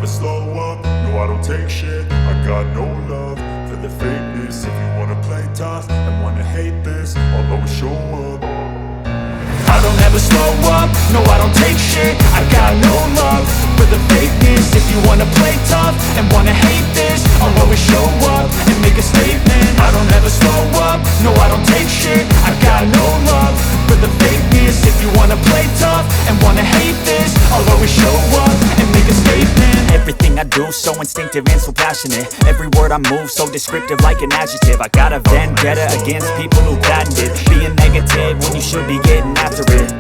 slow up, no I don't take shit. I got no love for the fakeness. If you wanna play tough and wanna hate this, I'll always show up. I don't ever slow up, no I don't take shit. I got no love for the fakeness. If you wanna play tough and wanna hate this, I'll always show up and make a statement. I don't ever slow up, no I don't take shit. I got no love for the fakeness. If you wanna play tough and wanna hate this, I'll always show up and make a statement. Everything I do so instinctive and so passionate. Every word I move so descriptive like an adjective. I got a vendetta against people who patented being negative when you should be getting after it.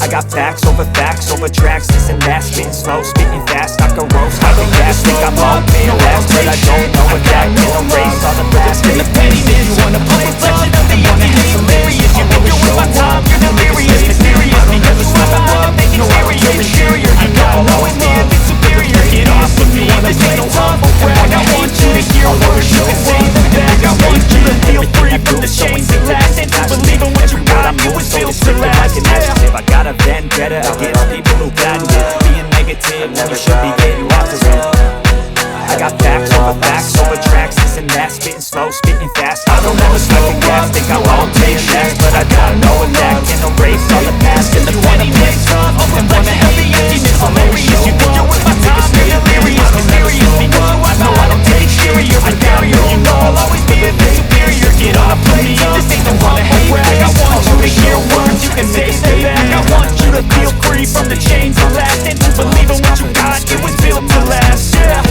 I got facts over tracks, this and that. Spitting slow, spitting fast, I can roast, I can gas. Think I'm okay last, but I don't know if that can erase all the past. The pettiness, you wanna play reflection of the emptiness. Hilarious, you think you're worth my time, you're delirious. Mysterious, because you slide behind them, thinking serious. Inferior, you know no one there, think superior. Get off of me, this ain't no time for brag. I want you to hear words, you can say them back. I want you to feel free from the chains that last, and to believe in what you got, you was built to last. I got a vendetta against people who patented being negative when you should be getting after it. I got facts over tracks, this and that. Spitting slow, spitting fast, I don't ever slow gas. Think I'm all take fast, but I gotta know that can erase all the past. And the pettiness and wanna have the emptiness. Hilarious, you think you're worth my time, you're delirious. Mysterious, because you I know I don't take serious. I doubt you, you know I'll always be a bit superior. Get on a plane, this ain't the one to hate brag. I want you to hear words, you can say stay back. I want you to feel free from the chains that last, and to believe in what you got, it was built to last. Yeah.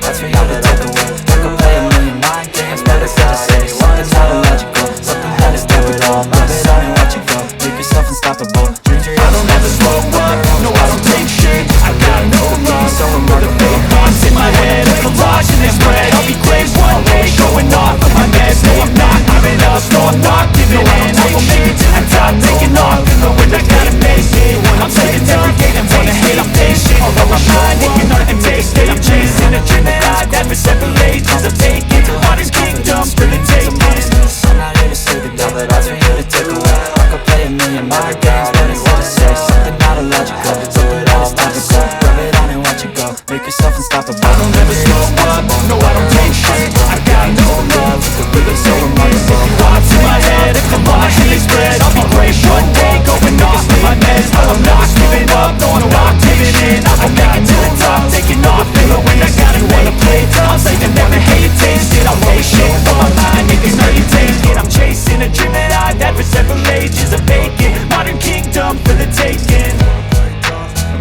Watch me out the other way. I could play a million mind games, but it's gotta say something's not illogical. Something that is do it all. Love it on and watch it go. Make yourself unstoppable. Dreams are yours. I don't ever slow up, no I don't take shit. I got no love for the fake thoughts in my head. A collage in this red, I'll be great one day. Showing off of my mess, no I'm not giving up. No I'm not giving in, I will make it to the top. Taking off in the wind, I gotta make it. When I'm taking every gate and wanna hate, I'm patient. Although I'm high, you know and taste it. I'm chasing a dream that I that for several ages of taking. Modern kingdoms for the taking. I'm not here to say the devil, that's for you to take away. I could play a million mind games, but it's what to say. Something not illogical, do it all logical. Rub it on and watch it go, make yourself unstoppable. I don't ever slow up, no I don't take shit. I got no love for the so remarkable. Thoughts in my head, if I'm on my head spread, I'll be great one day, going off with my meds. I'm not giving up, no I'm not giving in. I will make it to the top, taking off in the wind. I gotta wanna play tough, I'm saying never hesitate. Shit, I'm patient, for my mind, it gets nerdy taken. I'm chasing a dream that I've had for several ages of vacant. Modern kingdom for the taking.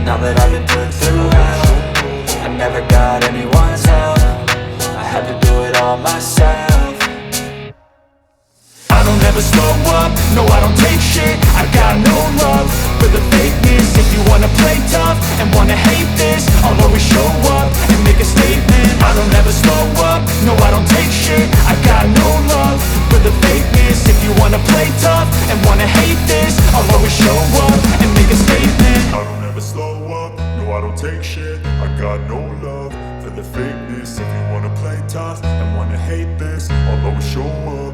Now that I've been put through hell, I never got anyone's help. I had to do it all myself. I don't ever slow up, no I don't take shit. I got no love for the fakeness. If you wanna play tough and wanna hate this, I'll always show up and make a statement. I don't ever slow up, no I don't take shit. I got no love for the fakeness. If you wanna play tough and wanna hate this, I'll always show up and make a statement. I don't ever slow up, no I don't take shit. I got no love for the fakeness. If you wanna play tough and wanna hate this, I'll always show up.